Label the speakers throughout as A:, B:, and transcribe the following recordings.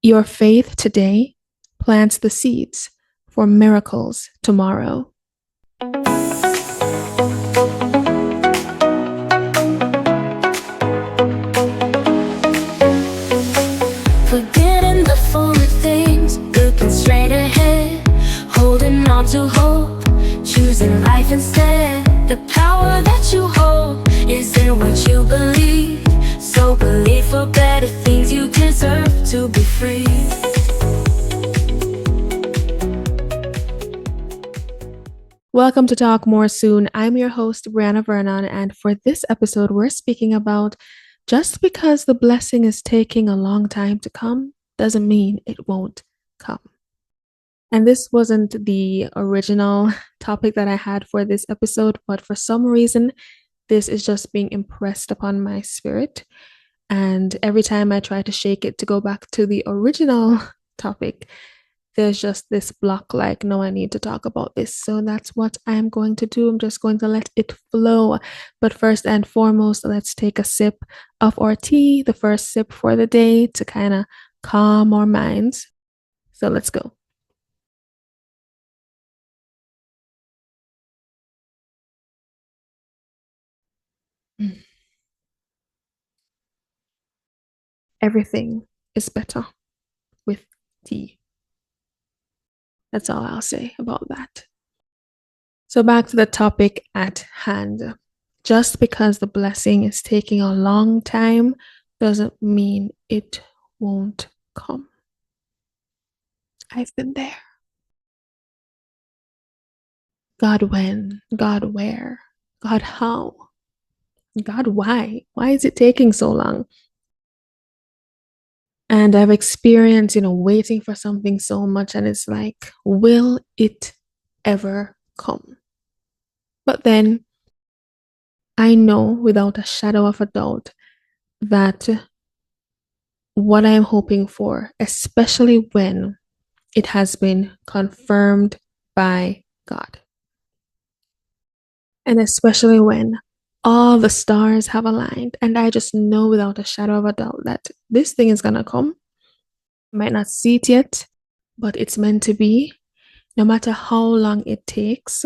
A: Your faith today plants the seeds for miracles tomorrow.
B: Forgetting the former things, looking straight ahead, holding on to hope, choosing life instead. The power that you hold is in what you believe. So believe for better things, you deserve to be free.
A: Welcome to Talk More Soon. I'm your host, Brianna Vernon, and for this episode, we're speaking about just because the blessing is taking a long time to come doesn't mean it won't come. And this wasn't the original topic that I had for this episode, but for some reason, this is just being impressed upon my spirit. And every time I try to shake it to go back to the original topic, there's just this block like, no, I need to talk about this. So that's what I'm going to do. I'm just going to let it flow. But first and foremost, let's take a sip of our tea, the first sip for the day to kind of calm our minds. So let's go. Everything is better with tea. That's all I'll say about that. So back to the topic at hand. Just because the blessing is taking a long time doesn't mean it won't come. I've been there. God, when? God, where? God, how? God, why? Why is it taking so long? And I've experienced, waiting for something so much, and it's like, will it ever come? But then I know without a shadow of a doubt that what I'm hoping for, especially when it has been confirmed by God, and especially when all the stars have aligned, and I just know without a shadow of a doubt that this thing is gonna come. I might not see it yet, but it's meant to be. No matter how long it takes,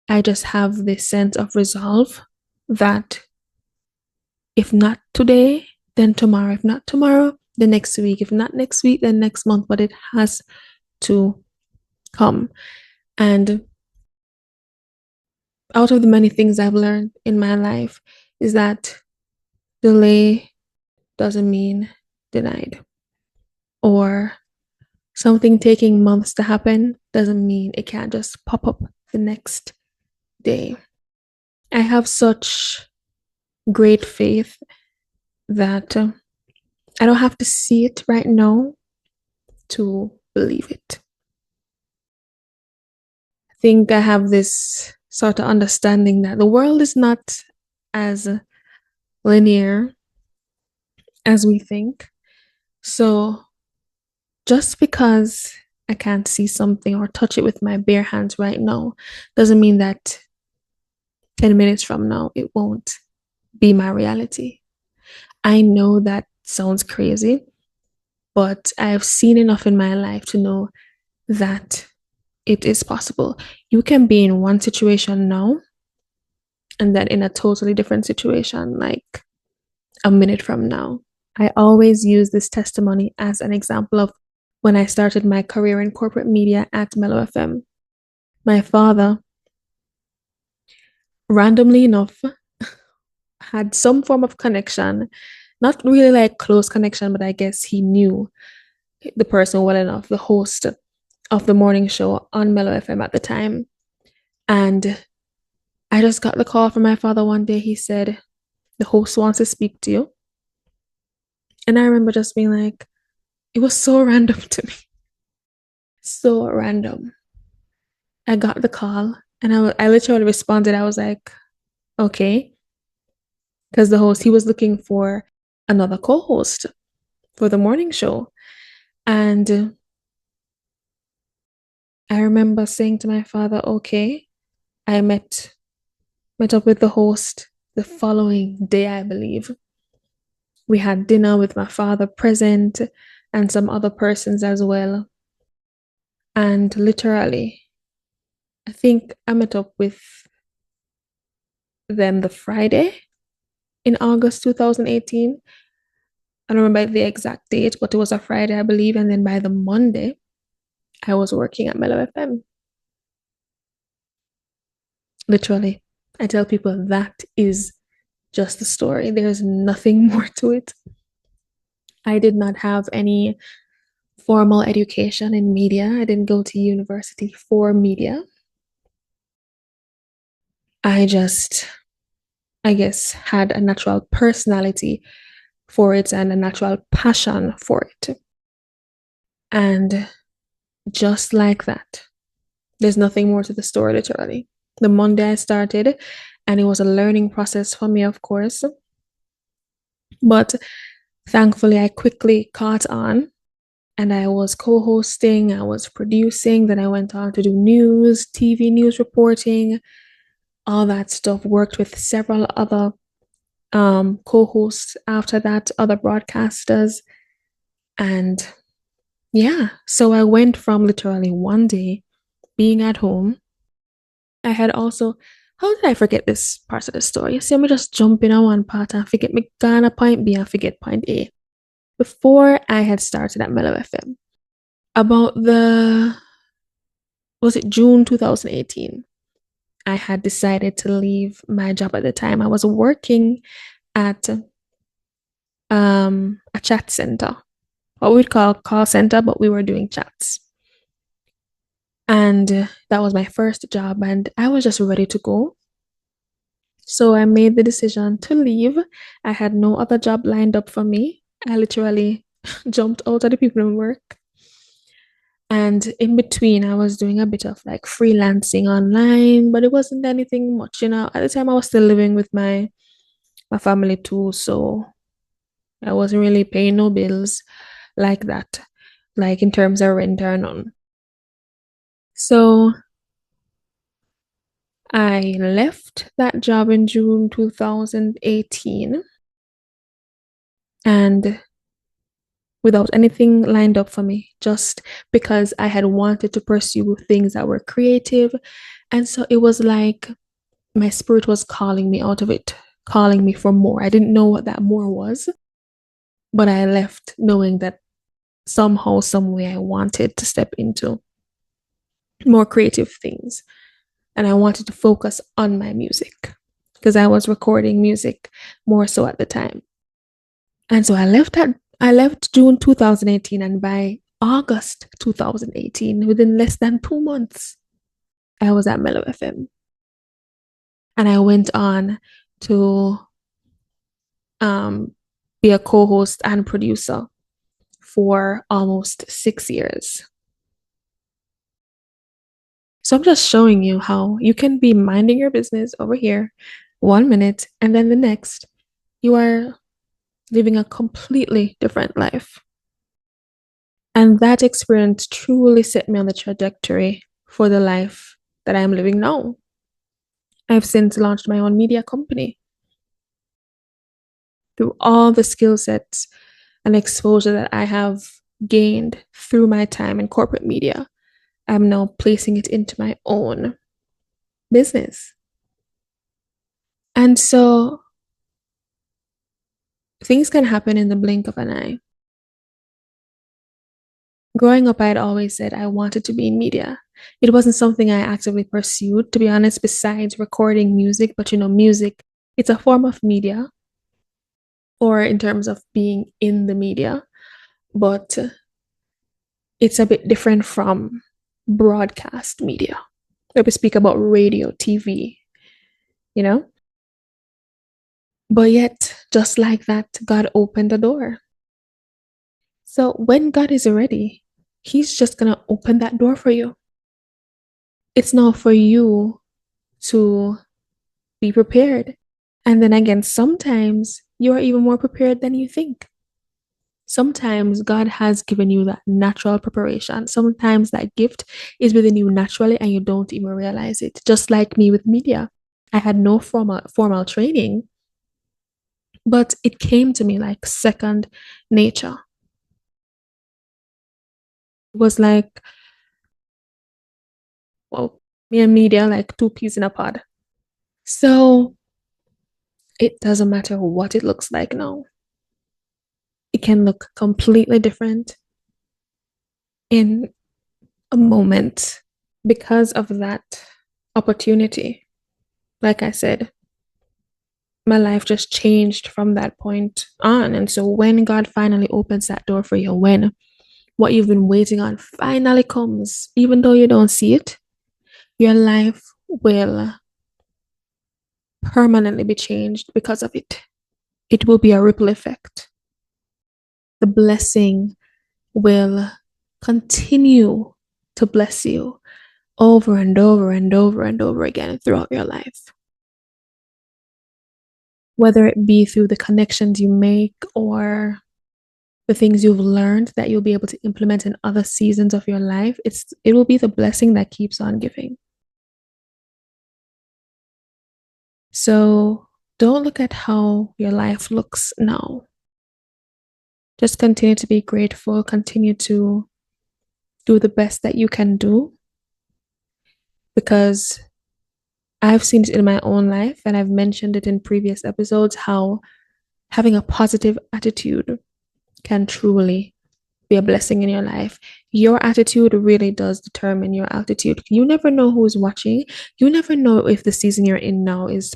A: I just have this sense of resolve that if not today, then tomorrow. If not tomorrow, then next week. If not next week, then next month. But it has to come. And out of the many things I've learned in my life is that delay doesn't mean denied. Or something taking months to happen doesn't mean it can't just pop up the next day. I have such great faith that I don't have to see it right now to believe it. I think I have this sort of understanding that the world is not as linear as we think. So just because I can't see something or touch it with my bare hands right now doesn't mean that 10 minutes from now it won't be my reality. I know that sounds crazy, but I've seen enough in my life to know that it is possible. You can be in one situation now and then in a totally different situation, like a minute from now. I always use this testimony as an example of when I started my career in corporate media at Mellow FM. My father, randomly enough, had some form of connection, not really like close connection, but I guess he knew the person well enough, the host of the morning show on Mellow FM at the time. And I just got the call from my father one day. He said, the host wants to speak to you. And I remember just being like, it was so random to me. So random. I got the call and I literally responded. I was like, okay. Because the host, he was looking for another co-host for the morning show. And I remember saying to my father, okay. I met up with the host the following day, I believe. We had dinner with my father present, and some other persons as well. And literally, I think I met up with them the Friday in August 2018. I don't remember the exact date, but it was a Friday, I believe. And then by the Monday, I was working at Mellow FM. Literally, I tell people that is just the story. There's nothing more to it. I did not have any formal education in media. I didn't go to university for media. I just, I guess, had a natural personality for it and a natural passion for it. And just like that, there's nothing more to the story, literally. The Monday I started, and it was a learning process for me, of course. But thankfully, I quickly caught on and I was co hosting, I was producing, then I went on to do news, TV news reporting, all that stuff. Worked with several other co hosts after that, other broadcasters. And yeah, so I went from literally one day being at home. I had also, how did I forget this part of the story? See, me just jump in on one part and forget me gonna point B and forget point A. Before I had started at Mellow FM, about was it June 2018? I had decided to leave my job at the time. I was working at a chat center, what we'd call call center, but we were doing chats. And that was my first job, and I was just ready to go. So I made the decision to leave. I had no other job lined up for me. I literally jumped out of the people in work. And in between, I was doing a bit of like freelancing online, but it wasn't anything much, you know. At the time, I was still living with my family too, so I wasn't really paying no bills like that, like in terms of rent or none. So I left that job in June 2018 and without anything lined up for me, just because I had wanted to pursue things that were creative. And so it was like my spirit was calling me out of it, calling me for more. I didn't know what that more was, but I left knowing that somehow, some way, I wanted to step into more creative things. And I wanted to focus on my music because I was recording music more so at the time. And so I left June 2018, and by August 2018, within less than 2 months, I was at Mellow FM. And I went on to um, be a co-host and producer for almost 6 years. So I'm just showing you how you can be minding your business over here 1 minute, and then the next, you are living a completely different life. And that experience truly set me on the trajectory for the life that I am living now. I've since launched my own media company. Through all the skill sets and exposure that I have gained through my time in corporate media, I'm now placing it into my own business. And so things can happen in the blink of an eye. Growing up, I had always said I wanted to be in media. It wasn't something I actively pursued, to be honest, besides recording music. But you know, music, it's a form of media, or in terms of being in the media, but it's a bit different from broadcast media, where we speak about radio, TV, you know? But yet, just like that, God opened the door. So when God is ready, He's just going to open that door for you. It's not for you to be prepared. And then again, sometimes you are even more prepared than you think. Sometimes God has given you that natural preparation. Sometimes that gift is within you naturally and you don't even realize it. Just like me with media. I had no formal training, but it came to me like second nature. It was like, well, me and media, like two peas in a pod. So it doesn't matter what it looks like now. It can look completely different in a moment because of that opportunity. Like I said, my life just changed from that point on. And so when God finally opens that door for you, when what you've been waiting on finally comes, even though you don't see it, your life will permanently be changed because of it. It will be a ripple effect. The blessing will continue to bless you over and over and over and over again throughout your life. Whether it be through the connections you make or the things you've learned that you'll be able to implement in other seasons of your life, it will be the blessing that keeps on giving. So don't look at how your life looks now. Just continue to be grateful, continue to do the best that you can do, because I've seen it in my own life, and I've mentioned it in previous episodes, how having a positive attitude can truly be a blessing in your life. Your attitude really does determine your altitude. You never know who's watching. You never know if the season you're in now is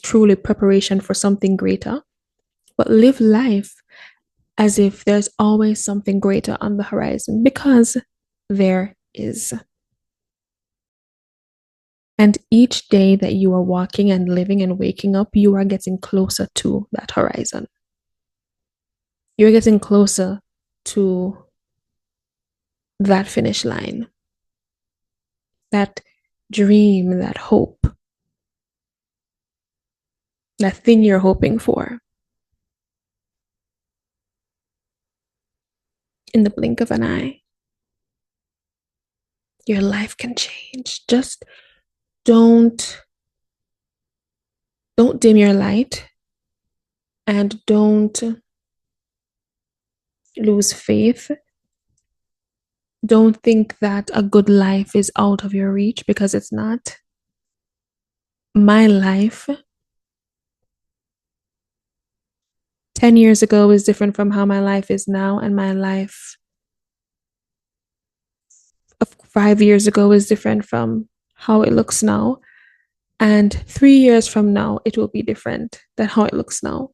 A: truly preparation for something greater. But live life as if there's always something greater on the horizon, because there is. And each day that you are walking and living and waking up, you are getting closer to that horizon. You're getting closer to that finish line, that dream, that hope, that thing you're hoping for. In the blink of an eye, your life can change. Just don't dim your light, and don't lose faith. Don't think that a good life is out of your reach, because it's not. My life 10 years ago is different from how my life is now, and my life of 5 years ago is different from how it looks now. And 3 years from now, it will be different than how it looks now.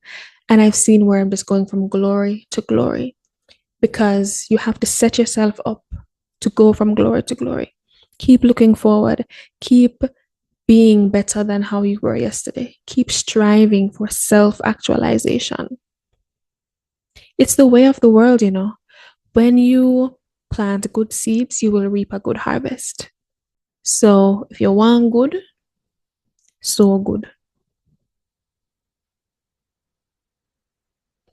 A: And I've seen where I'm just going from glory to glory, because you have to set yourself up to go from glory to glory. Keep looking forward. Keep being better than how you were yesterday. Keep striving for self-actualization. It's the way of the world, you know. When you plant good seeds, you will reap a good harvest. So if you want good, sow good.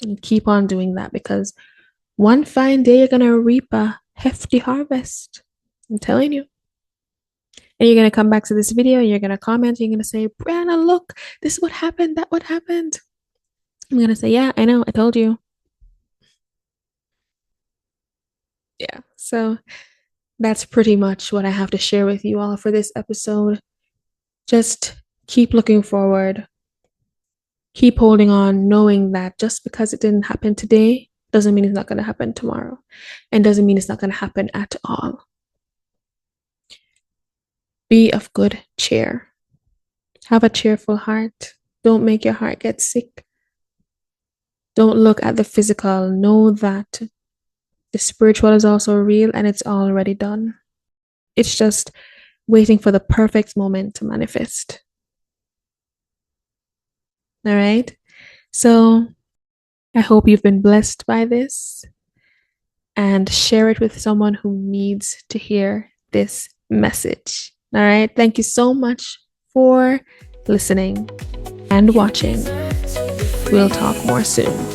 A: And keep on doing that, because one fine day you're going to reap a hefty harvest. I'm telling you. And you're going to come back to this video, and you're going to comment, and you're going to say, Brianna, look, this is what happened, that what happened. I'm going to say, yeah, I know, I told you. Yeah, so that's pretty much what I have to share with you all for this episode. Just keep looking forward. Keep holding on, knowing that just because it didn't happen today doesn't mean it's not going to happen tomorrow, and doesn't mean it's not going to happen at all. Be of good cheer. Have a cheerful heart. Don't make your heart get sick. Don't look at the physical. Know that the spiritual is also real, and it's already done. It's just waiting for the perfect moment to manifest. All right. So I hope you've been blessed by this, and share it with someone who needs to hear this message. All right. Thank you so much for listening and watching. We'll talk more soon.